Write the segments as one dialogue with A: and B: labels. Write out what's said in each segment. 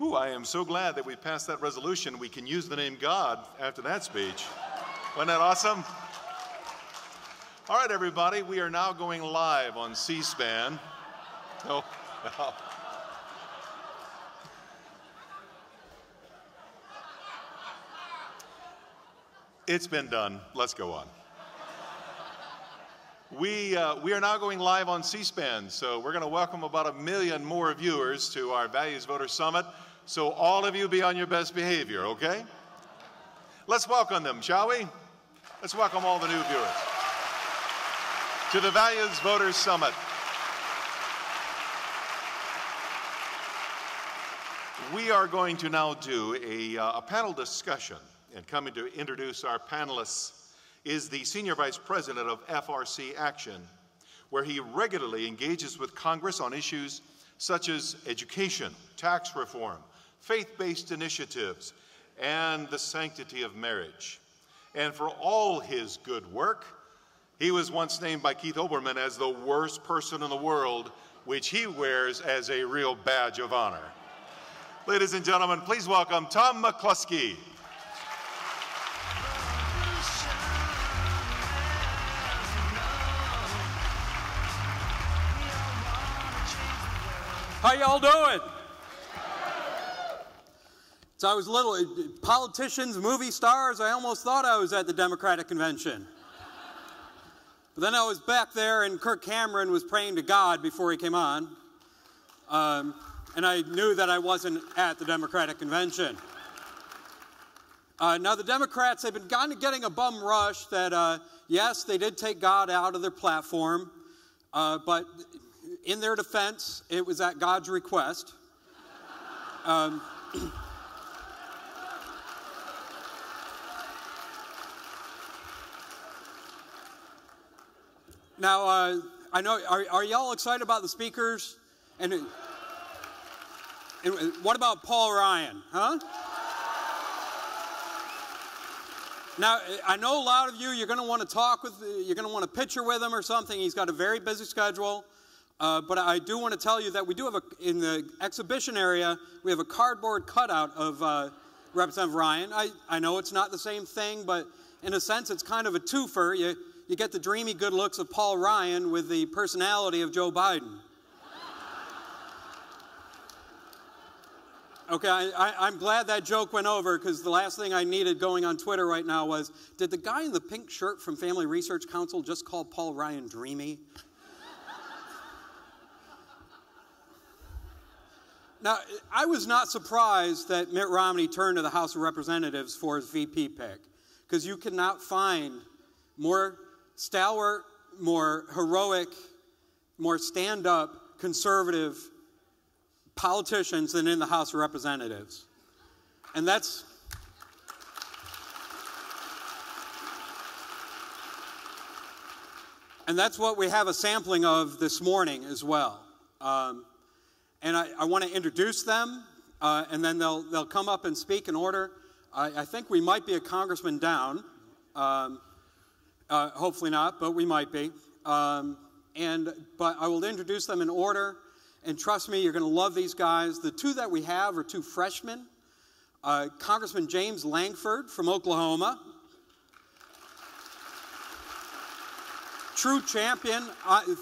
A: Ooh, I am so glad that we passed that resolution. We can use the name God after that speech. Wasn't that awesome? All right, everybody, we are now going live on C-SPAN. No. It's been done. Let's go on. We are now going live on C-SPAN, so we're going to welcome about 1 million more viewers to our Values Voter Summit. So all of you be on your best behavior, okay? Let's welcome them, shall we? Let's welcome all the new viewers to the Values Voter Summit. We are going to now do a panel discussion, and coming to introduce our panelists is the Senior Vice President of FRC Action, where he regularly engages with Congress on issues such as education, tax reform, faith-based initiatives, and the sanctity of marriage. And for all his good work, he was once named by Keith Olbermann as the worst person in the world, which he wears as a real badge of honor. Ladies and gentlemen, please welcome Tom McCluskey.
B: How y'all doing? So I was little, politicians, movie stars, I almost thought I was at the Democratic Convention. But then I was back there and Kirk Cameron was praying to God before he came on. And I knew that I wasn't at the Democratic Convention. Now the Democrats, they've been kind of getting a bum rush that, yes, they did take God out of their platform, but in their defense, it was at God's request. Now, I know, are y'all excited about the speakers? And what about Paul Ryan, huh? Now, I know a lot of you, you're going to want to talk with, you're going to want to picture with him or something. He's got a very busy schedule. But I do want to tell you that we do have, in the exhibition area, we have a cardboard cutout of Representative Ryan. I know it's not the same thing, but in a sense, it's kind of a twofer. You get the dreamy good looks of Paul Ryan with the personality of Joe Biden. Okay, I'm glad that joke went over, because the last thing I needed going on Twitter right now was, did the guy in the pink shirt from Family Research Council just call Paul Ryan dreamy? Now, I was not surprised that Mitt Romney turned to the House of Representatives for his VP pick, because you cannot find more stalwart, more heroic, more stand-up conservative politicians than in the House of Representatives. And that's what we have a sampling of this morning as well. And I want to introduce them, and then they'll come up and speak in order. I think we might be a congressman down. Hopefully not, but we might be. But I will introduce them in order, and trust me, you're going to love these guys. The two that we have are two freshmen. Congressman James Lankford from Oklahoma. True champion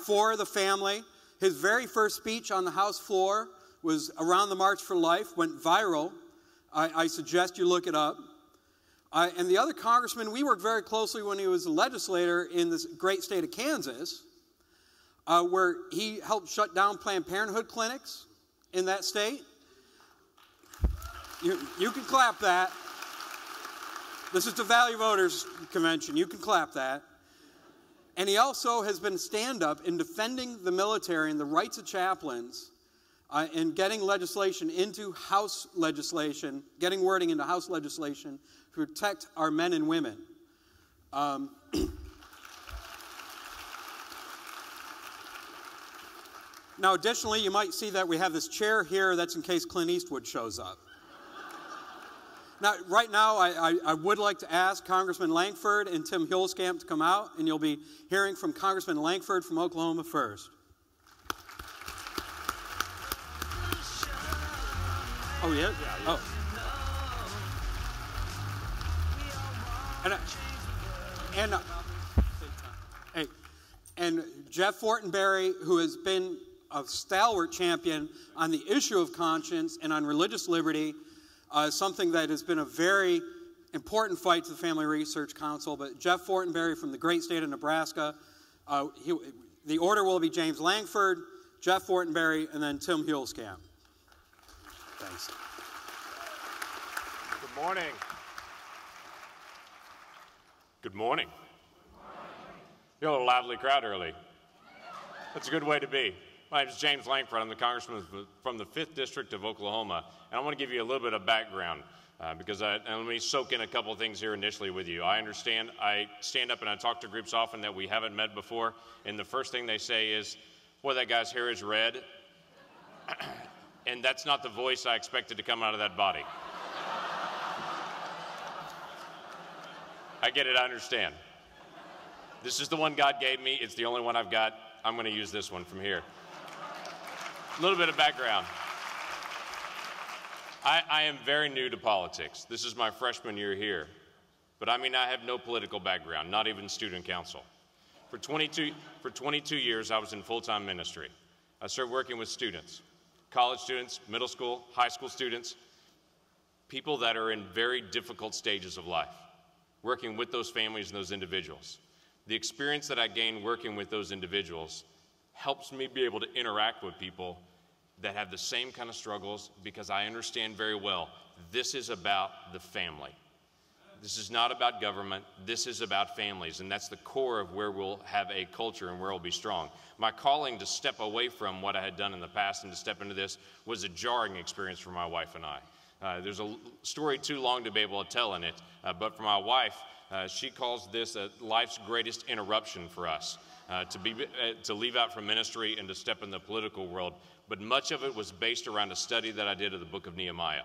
B: for the family. His very first speech on the House floor was around the March for Life, went viral. I suggest you look it up. And the other congressman, we worked very closely when he was a legislator in this great state of Kansas, where he helped shut down Planned Parenthood clinics in that state. You can clap that. This is the Value Voters Convention. You can clap that. And he also has been stand-up in defending the military and the rights of chaplains and getting legislation into House legislation, getting wording into House legislation to protect our men and women. Now, additionally, you might see that we have this chair here. That's in case Clint Eastwood shows up. Now, right now, I would like to ask Congressman Lankford and Tim Huelskamp to come out, and you'll be hearing from Congressman Lankford from Oklahoma first. Oh, yeah? Oh. And Jeff Fortenberry, who has been a stalwart champion on the issue of conscience and on religious liberty, something that has been a very important fight to the Family Research Council. But Jeff Fortenberry from the great state of Nebraska, the order will be James Lankford, Jeff Fortenberry, and then Tim Huelskamp. Thanks.
C: Good morning. Good morning. You're a little lively crowd early. That's a good way to be. My name is James Lankford. I'm the congressman from the 5th District of Oklahoma, and I want to give you a little bit of background because let me soak in a couple of things here initially with you. I understand I stand up and I talk to groups often that we haven't met before, and the first thing they say is, boy, that guy's hair is red. And that's not the voice I expected to come out of that body. I get it, I understand. This is the one God gave me. It's the only one I've got. I'm going to use this one from here. A little bit of background. I am very new to politics. This is my freshman year here. But I mean, I have no political background, not even student council. For 22 years, I was in full-time ministry. I started working with students, college students, middle school, high school students, people that are in very difficult stages of life, working with those families and those individuals. The experience that I gained working with those individuals helps me be able to interact with people that have the same kind of struggles because I understand very well this is about the family. This is not about government. This is about families, and that's the core of where we'll have a culture and where we'll be strong. My calling to step away from what I had done in the past and to step into this was a jarring experience for my wife and I. There's a story too long to be able to tell in it, but for my wife, she calls this life's greatest interruption for us, to leave out from ministry and to step in the political world. But much of it was based around a study that I did of the book of Nehemiah.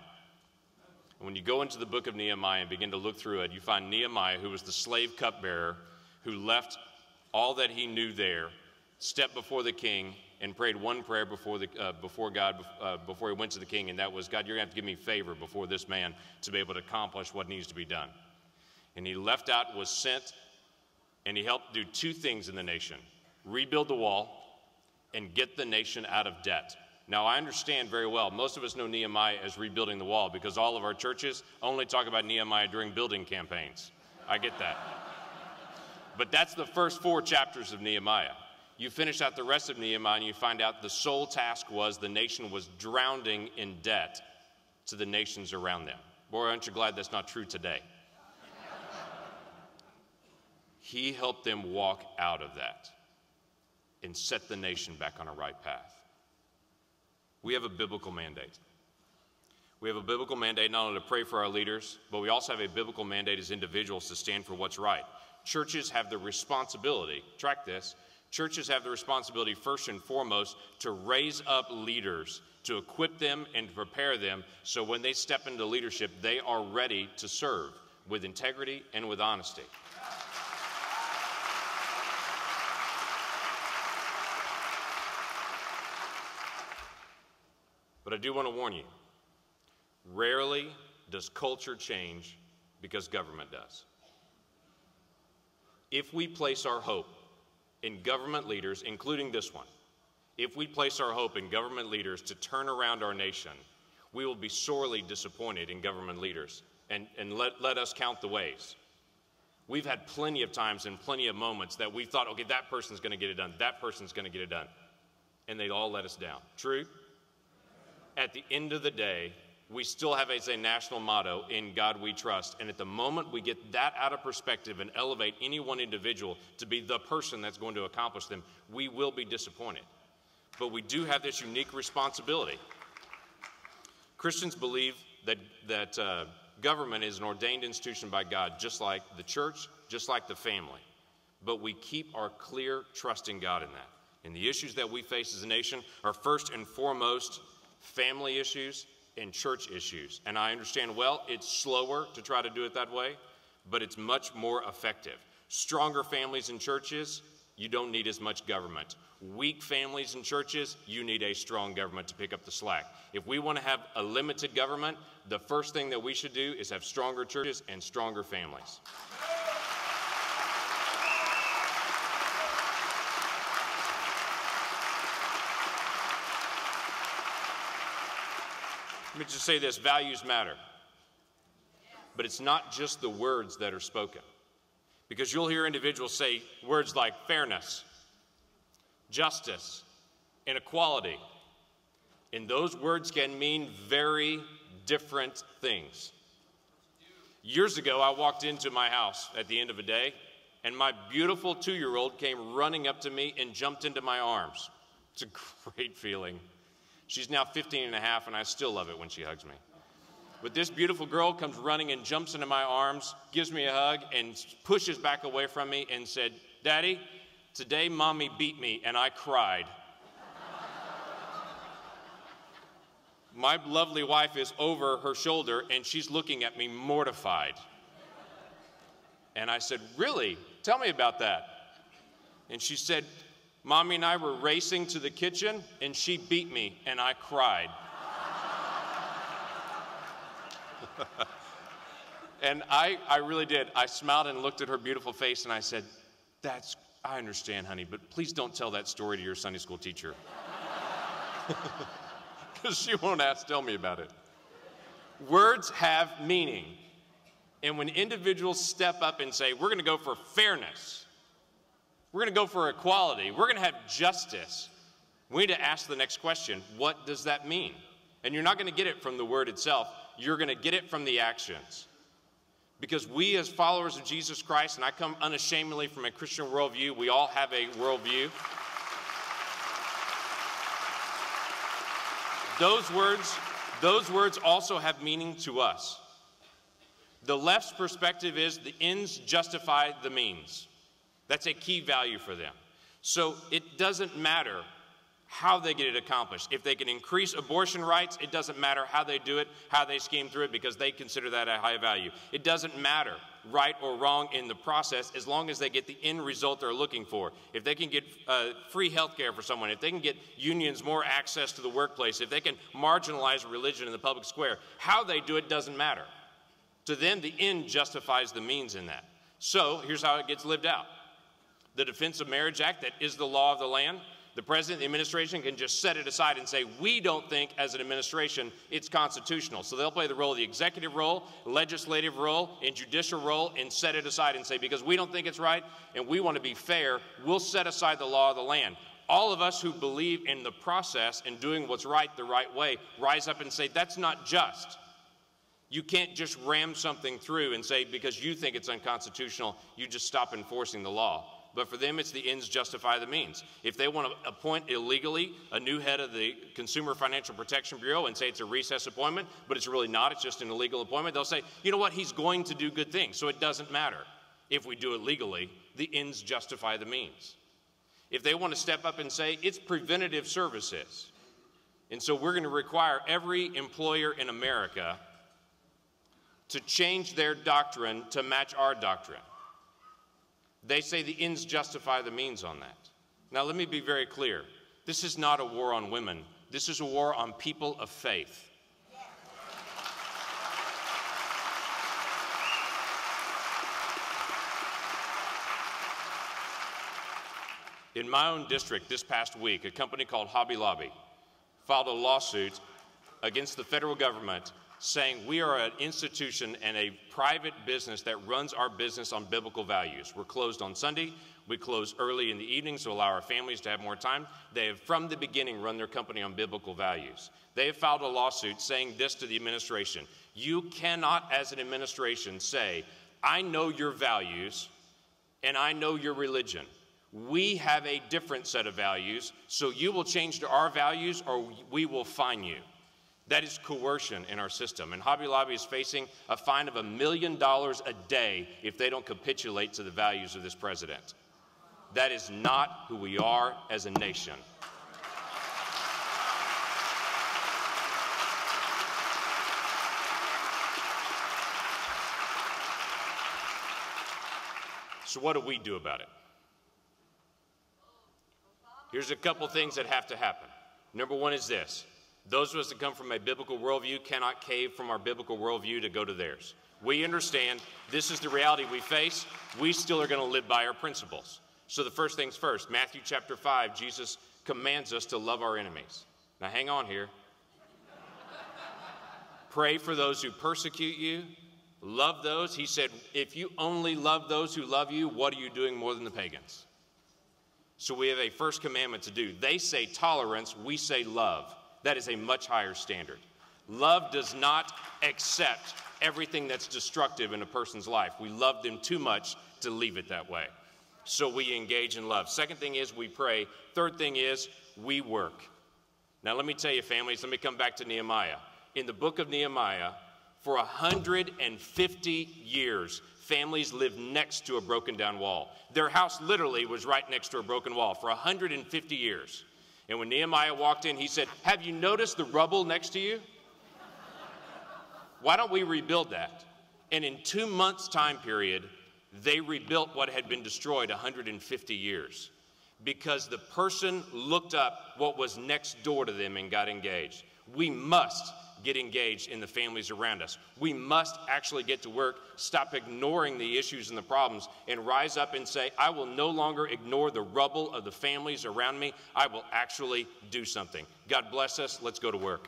C: And when you go into the book of Nehemiah and begin to look through it, you find Nehemiah, who was the slave cupbearer, who left all that he knew there, stepped before the king, and prayed one prayer before God before he went to the king, and that was, God, you're going to have to give me favor before this man to be able to accomplish what needs to be done. And he left out, was sent, and he helped do two things in the nation: rebuild the wall and get the nation out of debt. Now, I understand very well, most of us know Nehemiah as rebuilding the wall because all of our churches only talk about Nehemiah during building campaigns. I get that. But that's the first 4 chapters of Nehemiah. You finish out the rest of Nehemiah and you find out the sole task was the nation was drowning in debt to the nations around them. Boy, aren't you glad that's not true today? He helped them walk out of that and set the nation back on a right path. We have a biblical mandate. We have a biblical mandate not only to pray for our leaders, but we also have a biblical mandate as individuals to stand for what's right. Churches have the responsibility, track this, churches have the responsibility first and foremost to raise up leaders, to equip them and to prepare them so when they step into leadership, they are ready to serve with integrity and with honesty. But I do want to warn you, rarely does culture change because government does. If we place our hope in government leaders, including this one, if we place our hope in government leaders to turn around our nation, we will be sorely disappointed in government leaders. And let us count the ways. We've had plenty of times and plenty of moments that we thought, okay, that person's going to get it done, that person's going to get it done. And they all let us down. True? At the end of the day, we still have as a national motto, in God we trust. And at the moment we get that out of perspective and elevate any one individual to be the person that's going to accomplish them, we will be disappointed. But we do have this unique responsibility. Christians believe that government is an ordained institution by God, just like the church, just like the family. But we keep our clear trust in God in that. And the issues that we face as a nation are first and foremost family issues and church issues. And I understand, well, it's slower to try to do it that way, but it's much more effective. Stronger families and churches, you don't need as much government. Weak families and churches, you need a strong government to pick up the slack. If we want to have a limited government, the first thing that we should do is have stronger churches and stronger families. Let me just say this, values matter. But it's not just the words that are spoken. Because you'll hear individuals say words like fairness, justice, and equality. And those words can mean very different things. Years ago, I walked into my house at the end of a day, and my beautiful 2-year-old came running up to me and jumped into my arms. It's a great feeling. She's now 15 and a half, and I still love it when she hugs me. But this beautiful girl comes running and jumps into my arms, gives me a hug, and pushes back away from me and said, "Daddy, today Mommy beat me, and I cried." My lovely wife is over her shoulder, and she's looking at me mortified. And I said, "Really? Tell me about that." And she said, "Mommy and I were racing to the kitchen, and she beat me, and I cried." And I really did. I smiled and looked at her beautiful face, and I said, I understand, honey, but please don't tell that story to your Sunday school teacher. Because she won't tell me about it. Words have meaning. And when individuals step up and say, we're going to go for fairness, we're going to go for equality, we're going to have justice, we need to ask the next question, what does that mean? And you're not going to get it from the word itself. You're going to get it from the actions. Because we as followers of Jesus Christ, and I come unashamedly from a Christian worldview, we all have a worldview. Those words also have meaning to us. The left's perspective is the ends justify the means. That's a key value for them. So it doesn't matter how they get it accomplished. If they can increase abortion rights, it doesn't matter how they do it, how they scheme through it, because they consider that a high value. It doesn't matter right or wrong in the process as long as they get the end result they're looking for. If they can get free health care for someone, if they can get unions more access to the workplace, if they can marginalize religion in the public square, how they do it doesn't matter. To them, the end justifies the means in that. So here's how it gets lived out. The Defense of Marriage Act, that is the law of the land, the president, the administration can just set it aside and say, we don't think as an administration it's constitutional. So they'll play the role of the executive role, legislative role, and judicial role and set it aside and say, because we don't think it's right and we want to be fair, we'll set aside the law of the land. All of us who believe in the process and doing what's right the right way rise up and say, that's not just. You can't just ram something through and say, because you think it's unconstitutional, you just stop enforcing the law. But for them, it's the ends justify the means. If they want to appoint illegally a new head of the Consumer Financial Protection Bureau and say it's a recess appointment, but it's really not, it's just an illegal appointment, they'll say, you know what, he's going to do good things, so it doesn't matter. If we do it legally, the ends justify the means. If they want to step up and say it's preventative services, and so we're going to require every employer in America to change their doctrine to match our doctrine. They say the ends justify the means on that. Now, let me be very clear. This is not a war on women. This is a war on people of faith. In my own district this past week, a company called Hobby Lobby filed a lawsuit against the federal government saying we are an institution and a private business that runs our business on biblical values. We're closed on Sunday. We close early in the evening to allow our families to have more time. They have, from the beginning, run their company on biblical values. They have filed a lawsuit saying this to the administration. You cannot, as an administration, say, I know your values and I know your religion. We have a different set of values, so you will change to our values or we will fine you. That is coercion in our system. And Hobby Lobby is facing a fine of $1 million a day if they don't capitulate to the values of this president. That is not who we are as a nation. So what do we do about it? Here's a couple things that have to happen. Number one is this. Those of us that come from a biblical worldview cannot cave from our biblical worldview to go to theirs. We understand this is the reality we face. We still are going to live by our principles. So the first things first, Matthew chapter 5, Jesus commands us to love our enemies. Now hang on here. Pray for those who persecute you. Love those. He said, if you only love those who love you, what are you doing more than the pagans? So we have a first commandment to do. They say tolerance, we say love. That is a much higher standard. Love does not accept everything that's destructive in a person's life. We love them too much to leave it that way. So we engage in love. Second thing is we pray. Third thing is we work. Now let me tell you, families, let me come back to Nehemiah. In the book of Nehemiah, for 150 years, families lived next to a broken down wall. Their house literally was right next to a broken wall for 150 years. And when Nehemiah walked in, he said, have you noticed the rubble next to you? Why don't we rebuild that? And in 2 months' time period, they rebuilt what had been destroyed 150 years because the person looked up what was next door to them and got engaged. We must get engaged in the families around us. We must actually get to work, stop ignoring the issues and the problems, and rise up and say, I will no longer ignore the rubble of the families around me. I will actually do something. God bless us. Let's go to work.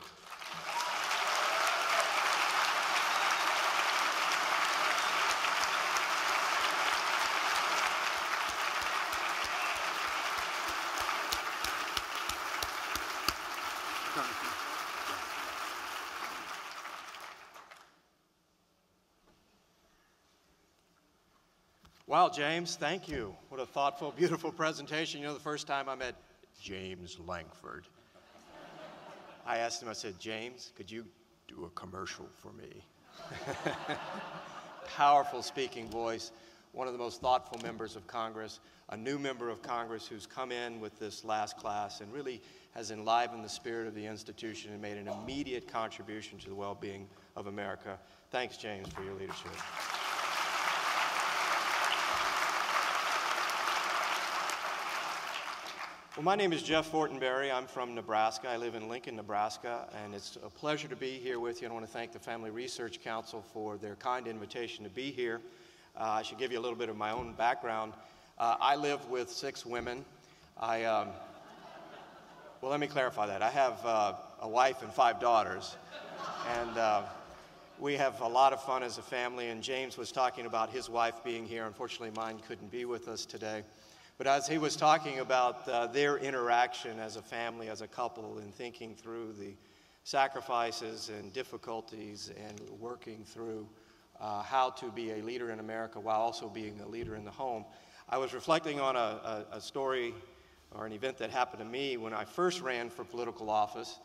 D: Wow, James, thank you. What a thoughtful, beautiful presentation. You know, the first time I met James Lankford, I asked him, I said, James, could you do a commercial for me? Powerful speaking voice, one of the most thoughtful members of Congress, a new member of Congress who's come in with this last class and really has enlivened the spirit of the institution and made an immediate contribution to the well-being of America. Thanks, James, for your leadership. Well, my name is Jeff Fortenberry. I'm from Nebraska. I live in Lincoln, Nebraska, and it's a pleasure to be here with you. I want to thank the Family Research Council for their kind invitation to be here. I should give you a little bit of my own background. I live with 6 women. Well, let me clarify that. I have a wife and 5 daughters, and we have a lot of fun as a family, and James was talking about his wife being here. Unfortunately, mine couldn't be with us today. But as he was talking about their interaction as a family, as a couple, in thinking through the sacrifices and difficulties and working through how to be a leader in America while also being a leader in the home, I was reflecting on a story or an event that happened to me when I first ran for political office.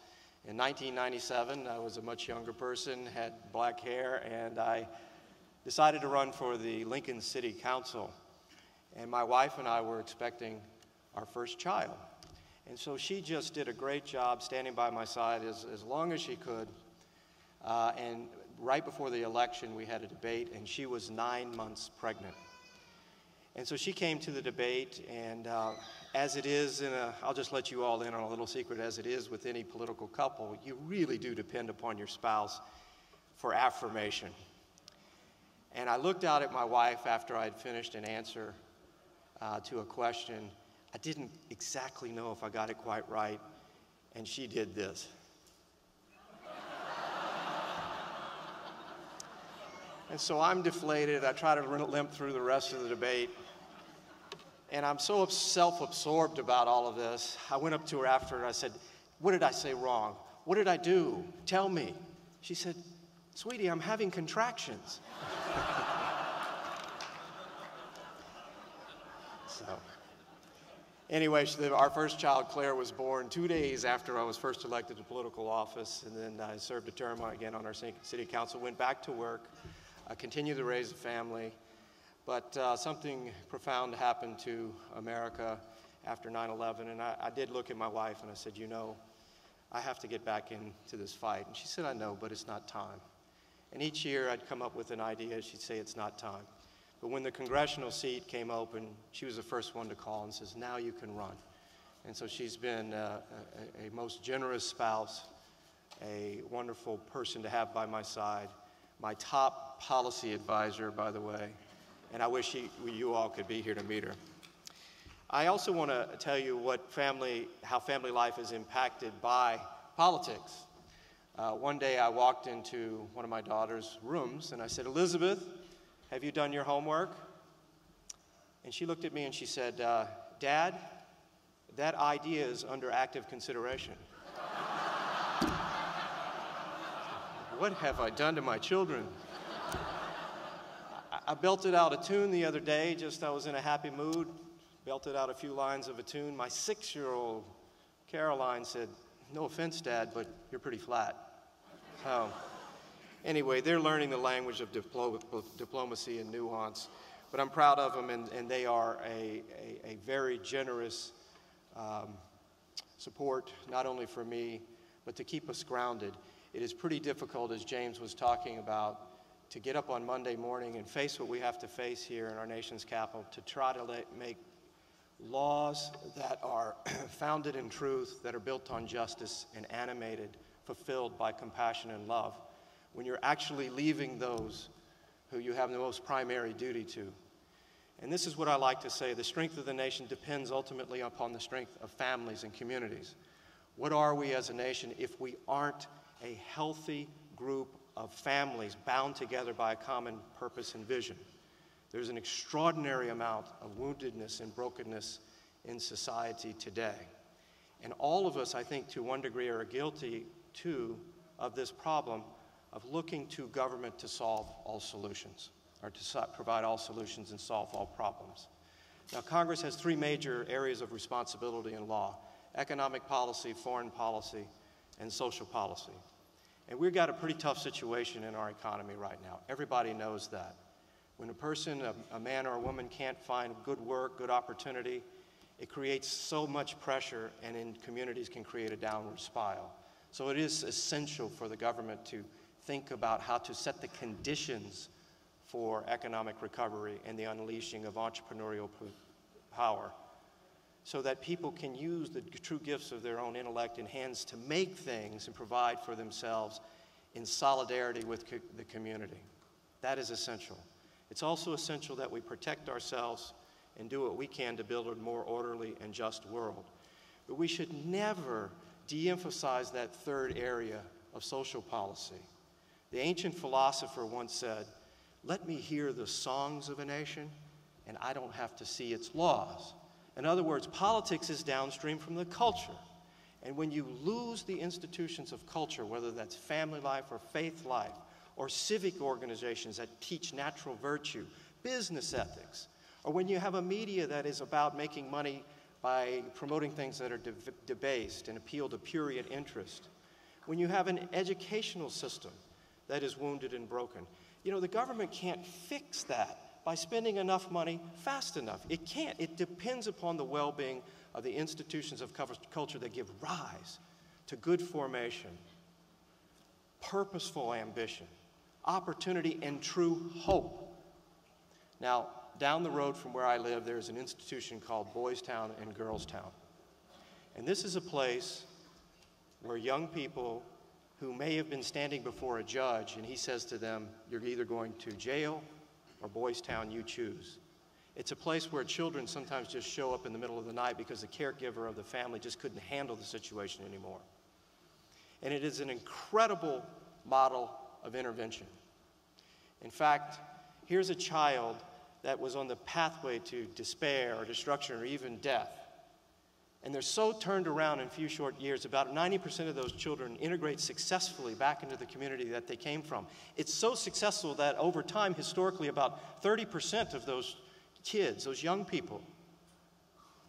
D: In 1997, I was a much younger person, had black hair, and I decided to run for the Lincoln City Council. And my wife and I were expecting our first child. And so she just did a great job standing by my side as long as she could. And right before the election, we had a debate, and she was 9 months pregnant. And so she came to the debate, and as it is I'll just let you all in on a little secret, as it is with any political couple, you really do depend upon your spouse for affirmation. And I looked out at my wife after I'd finished an answer to a question. I didn't exactly know if I got it quite right, and she did this. And so I'm deflated. I try to limp through the rest of the debate, and I'm so self-absorbed about all of this. I went up to her after, and I said, what did I say wrong? What did I do? Tell me. She said, sweetie, I'm having contractions. So, anyway, our first child, Claire, was born 2 days after I was first elected to political office, and then I served a term again on our city council, went back to work, continued to raise a family, but something profound happened to America after 9/11, and I did look at my wife and I said, you know, I have to get back into this fight. And she said, I know, but it's not time. And each year I'd come up with an idea, she'd say, it's not time. But when the congressional seat came open, she was the first one to call and says, now you can run. And so she's been a most generous spouse, a wonderful person to have by my side, my top policy advisor, by the way, and I wish you all could be here to meet her. I also want to tell you how family life is impacted by politics. One day I walked into one of my daughter's rooms and I said, "Elizabeth, have you done your homework?" And she looked at me and she said, "Dad, that idea is under active consideration." What have I done to my children? I belted out a tune the other day, I was in a happy mood, belted out a few lines of a tune. My 6-year-old Caroline said, "No offense, Dad, but you're pretty flat." So anyway, they're learning the language of diplomacy and nuance, but I'm proud of them, and they are a very generous support, not only for me, but to keep us grounded. It is pretty difficult, as James was talking about, to get up on Monday morning and face what we have to face here in our nation's capital, to try to make laws that are founded in truth, that are built on justice and animated, fulfilled by compassion and love, when you're actually leaving those who you have the most primary duty to. And this is what I like to say: the strength of the nation depends ultimately upon the strength of families and communities. What are we as a nation if we aren't a healthy group of families bound together by a common purpose and vision? There's an extraordinary amount of woundedness and brokenness in society today. And all of us, I think, to one degree, are guilty, too, of this problem of looking to government to solve all solutions, or to provide all solutions and solve all problems. Now, Congress has 3 major areas of responsibility in law: economic policy, foreign policy, and social policy. And we've got a pretty tough situation in our economy right now. Everybody knows that. When a person, a man or a woman, can't find good work, good opportunity, it creates so much pressure, and in communities can create a downward spiral. So it is essential for the government to think about how to set the conditions for economic recovery and the unleashing of entrepreneurial power, so that people can use the true gifts of their own intellect and hands to make things and provide for themselves in solidarity with the community. That is essential. It's also essential that we protect ourselves and do what we can to build a more orderly and just world. But we should never de-emphasize that 3rd area of social policy. The ancient philosopher once said, "Let me hear the songs of a nation, and I don't have to see its laws." In other words, politics is downstream from the culture. And when you lose the institutions of culture, whether that's family life or faith life, or civic organizations that teach natural virtue, business ethics, or when you have a media that is about making money by promoting things that are debased and appeal to prurient interest, when you have an educational system that is wounded and broken, the government can't fix that by spending enough money fast enough. It can't. It depends upon the well-being of the institutions of culture that give rise to good formation, purposeful ambition, opportunity, and true hope. Now, down the road from where I live, there's an institution called Boys Town and Girls Town. And this is a place where young people who may have been standing before a judge, and he says to them, "You're either going to jail or Boys Town, you choose." It's a place where children sometimes just show up in the middle of the night because the caregiver of the family just couldn't handle the situation anymore. And it is an incredible model of intervention. In fact, here's a child that was on the pathway to despair or destruction or even death. And they're so turned around in a few short years, about 90% of those children integrate successfully back into the community that they came from. It's so successful that over time, historically, about 30% of those kids, those young people,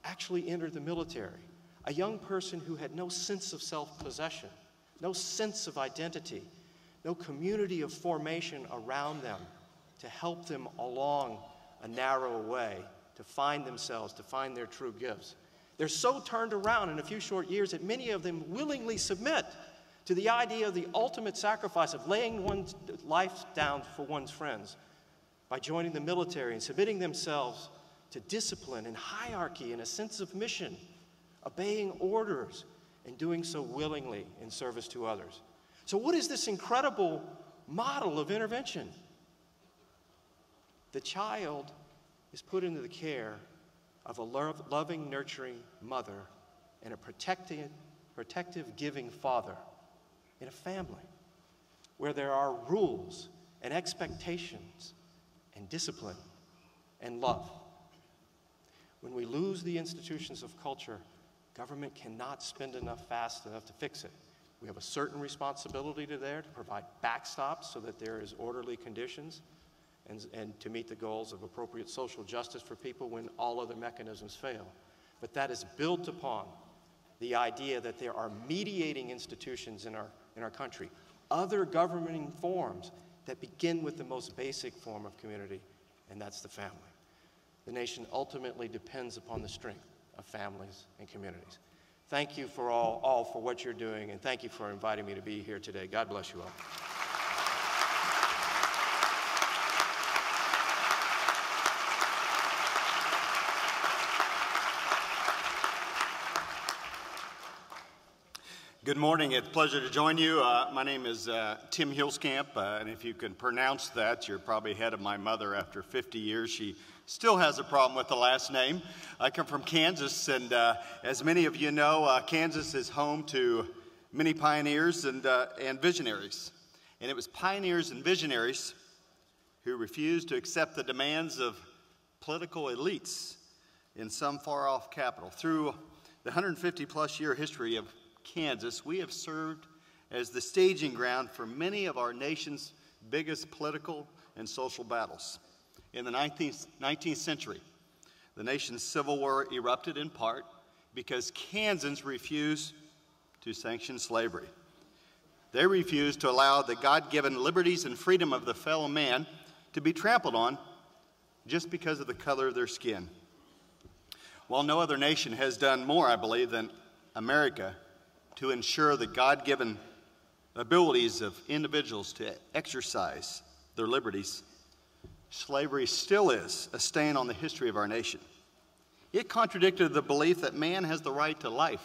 D: actually entered the military. A young person who had no sense of self-possession, no sense of identity, no community of formation around them to help them along a narrow way to find themselves, to find their true gifts. They're so turned around in a few short years that many of them willingly submit to the idea of the ultimate sacrifice of laying one's life down for one's friends by joining the military and submitting themselves to discipline and hierarchy and a sense of mission obeying orders, and doing so willingly in service to others. So what is this incredible model of intervention? The child is put into the care of a loving, nurturing mother and a protective, giving father in a family where there are rules and expectations and discipline and love. When we lose the institutions of culture, government cannot spend fast enough to fix it. We have a certain responsibility to provide backstops so that there is orderly conditions and to meet the goals of appropriate social justice for people when all other mechanisms fail. But that is built upon the idea that there are mediating institutions in our country, other governing forms that begin with the most basic form of community, and that's the family. The nation ultimately depends upon the strength of families and communities. Thank you for all for what you're doing, and thank you for inviting me to be here today. God bless you all.
E: Good morning. It's a pleasure to join you. My name is Tim Huelskamp, and if you can pronounce that, you're probably ahead of my mother after 50 years. She still has a problem with the last name. I come from Kansas, and as many of you know, Kansas is home to many pioneers and visionaries. And it was pioneers and visionaries who refused to accept the demands of political elites in some far-off capital. Through the 150-plus year history of Kansas, we have served as the staging ground for many of our nation's biggest political and social battles. In the 19th century, the nation's Civil War erupted in part because Kansans refused to sanction slavery. They refused to allow the God-given liberties and freedom of the fellow man to be trampled on just because of the color of their skin. While no other nation has done more, I believe, than America to ensure the God-given abilities of individuals to exercise their liberties, slavery still is a stain on the history of our nation. It contradicted the belief that man has the right to life,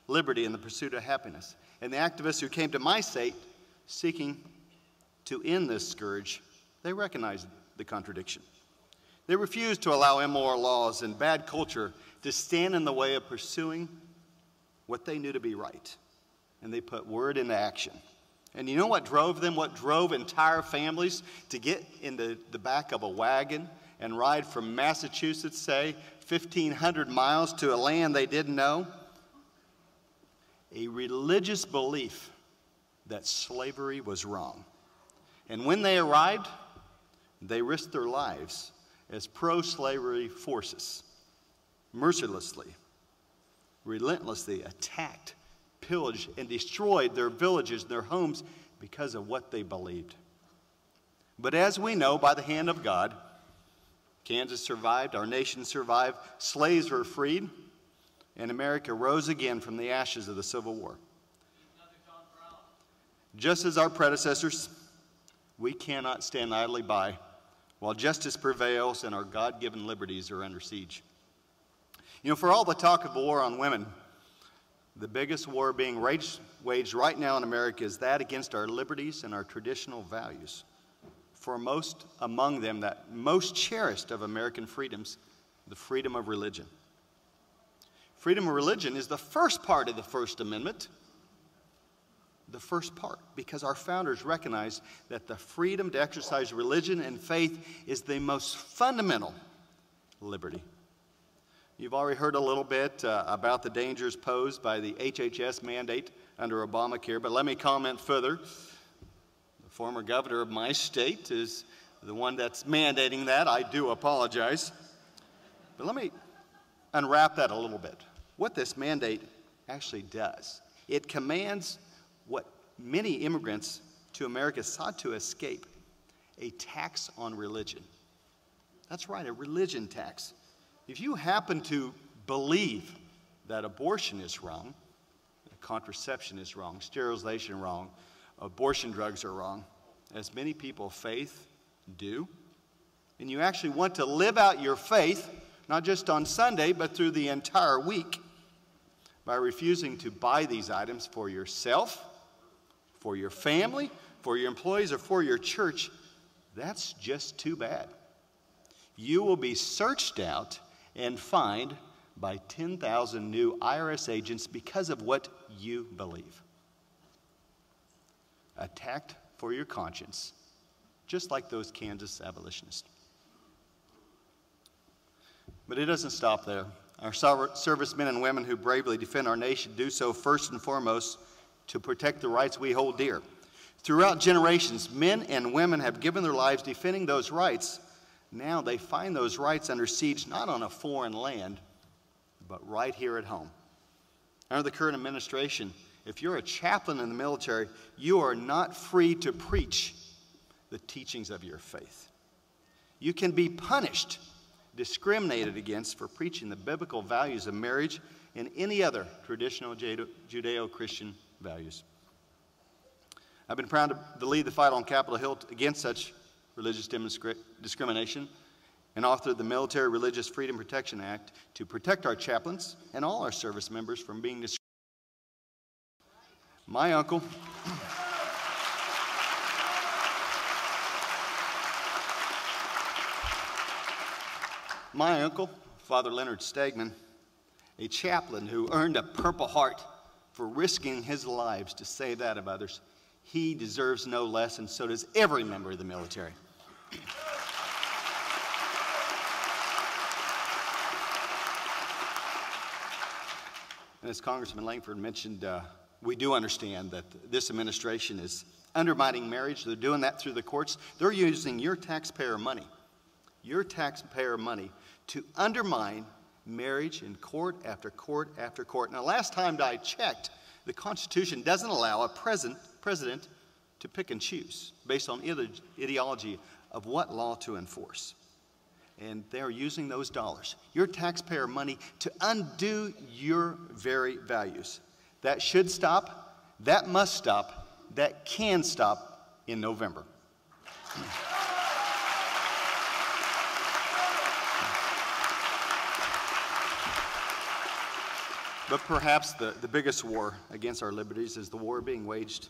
E: liberty, and the pursuit of happiness. And the activists who came to my state seeking to end this scourge, they recognized the contradiction. They refused to allow immoral laws and bad culture to stand in the way of pursuing what they knew to be right, and they put word into action. And you know what drove them? What drove entire families to get into the back of a wagon and ride from Massachusetts, say, 1,500 miles to a land they didn't know? A religious belief that slavery was wrong. And when they arrived, they risked their lives as pro-slavery forces, mercilessly, relentlessly attacked, pillaged, and destroyed their villages, their homes, because of what they believed. But as we know, by the hand of God, Kansas survived, our nation survived, slaves were freed, and America rose again from the ashes of the Civil War. Just as our predecessors, we cannot stand idly by while justice prevails and our God-given liberties are under siege. You know, for all the talk of the war on women, the biggest war being waged right now in America is that against our liberties and our traditional values. For most among them, that most cherished of American freedoms, the freedom of religion. Freedom of religion is the first part of the First Amendment. The first part, because our founders recognized that the freedom to exercise religion and faith is the most fundamental liberty. You've already heard a little bit about the dangers posed by the HHS mandate under Obamacare, but let me comment further. The former governor of my state is the one that's mandating that. I do apologize. But let me unwrap that a little bit. What this mandate actually does, it commands what many immigrants to America sought to escape, a tax on religion. That's right, a religion tax. If you happen to believe that abortion is wrong, contraception is wrong, sterilization wrong, abortion drugs are wrong, as many people of faith do, and you actually want to live out your faith, not just on Sunday, but through the entire week, by refusing to buy these items for yourself, for your family, for your employees, or for your church, that's just too bad. You will be searched out and fined by 10,000 new IRS agents because of what you believe. Attacked for your conscience, just like those Kansas abolitionists. But it doesn't stop there. Our servicemen and women who bravely defend our nation do so first and foremost to protect the rights we hold dear. Throughout generations, men and women have given their lives defending those rights. Now they find those rights under siege not on a foreign land, but right here at home. Under the current administration, if you're a chaplain in the military, you are not free to preach the teachings of your faith. You can be punished, discriminated against for preaching the biblical values of marriage and any other traditional Judeo-Christian values. I've been proud to lead the fight on Capitol Hill against such religious discrimination and authored the Military Religious Freedom Protection Act to protect our chaplains and all our service members from being discriminated. My uncle, Father Leonard Stegman, a chaplain who earned a Purple Heart for risking his lives to save that of others, he deserves no less, and so does every member of the military. And as Congressman Lankford mentioned, we do understand that this administration is undermining marriage. They're doing that through the courts. They're using your taxpayer money to undermine marriage in court after court after court. Now, last time I checked, the Constitution doesn't allow a president to pick and choose based on ideology of what law to enforce. And they're using those dollars, your taxpayer money, to undo your very values. That should stop, that must stop, that can stop in November. But perhaps the biggest war against our liberties is the war being waged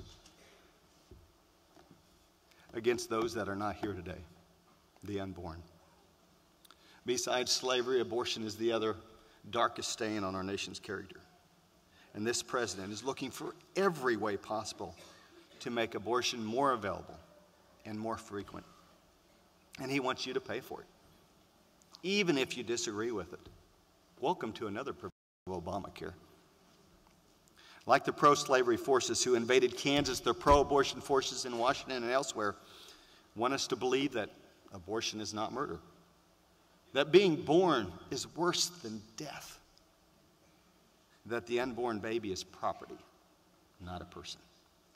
E: against those that are not here today, the unborn. Besides slavery, abortion is the other darkest stain on our nation's character. And this president is looking for every way possible to make abortion more available and more frequent. And he wants you to pay for it, even if you disagree with it. Welcome to another provision of Obamacare. Like the pro-slavery forces who invaded Kansas, the pro-abortion forces in Washington and elsewhere want us to believe that abortion is not murder, that being born is worse than death, that the unborn baby is property, not a person.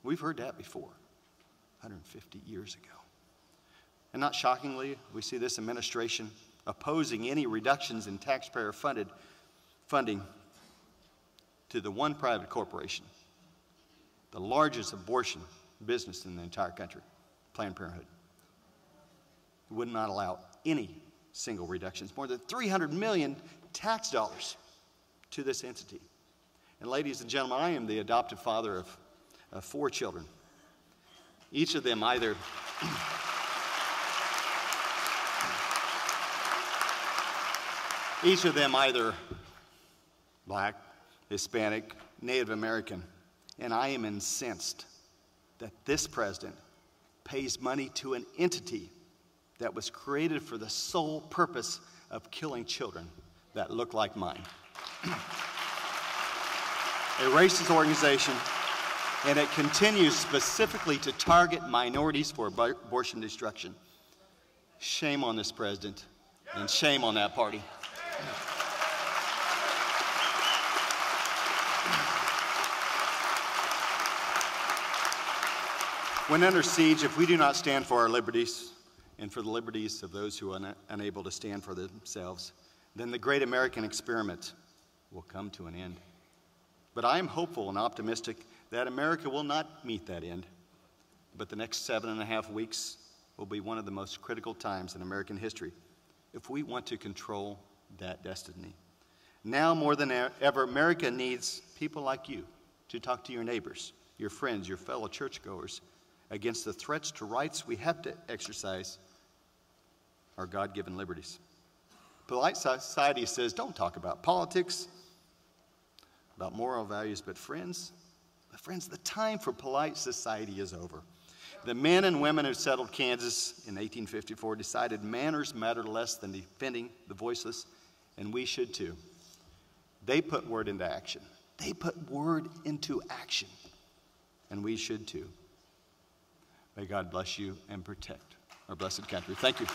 E: We've heard that before, 150 years ago. And not shockingly, we see this administration opposing any reductions in taxpayer funding to the one private corporation, the largest abortion business in the entire country, Planned Parenthood. It would not allow any single reductions, more than $300 million tax dollars to this entity. And ladies and gentlemen, I am the adopted father of 4 children. Each of them either black, Hispanic, Native American, and I am incensed that this president pays money to an entity that was created for the sole purpose of killing children that look like mine. A racist organization, and it continues specifically to target minorities for abortion destruction. Shame on this president, and shame on that party. When under siege, if we do not stand for our liberties and for the liberties of those who are unable to stand for themselves, then the great American experiment will come to an end. But I am hopeful and optimistic that America will not meet that end, but the next 7.5 weeks will be one of the most critical times in American history if we want to control that destiny. Now more than ever, America needs people like you to talk to your neighbors, your friends, your fellow churchgoers against the threats to rights we have to exercise our God-given liberties. Polite society says, don't talk about politics, about moral values, but friends, the time for polite society is over. The men and women who settled Kansas in 1854 decided manners matter less than defending the voiceless, and we should too. They put word into action. They put word into action, and we should too. May God bless you and protect our blessed country. Thank you.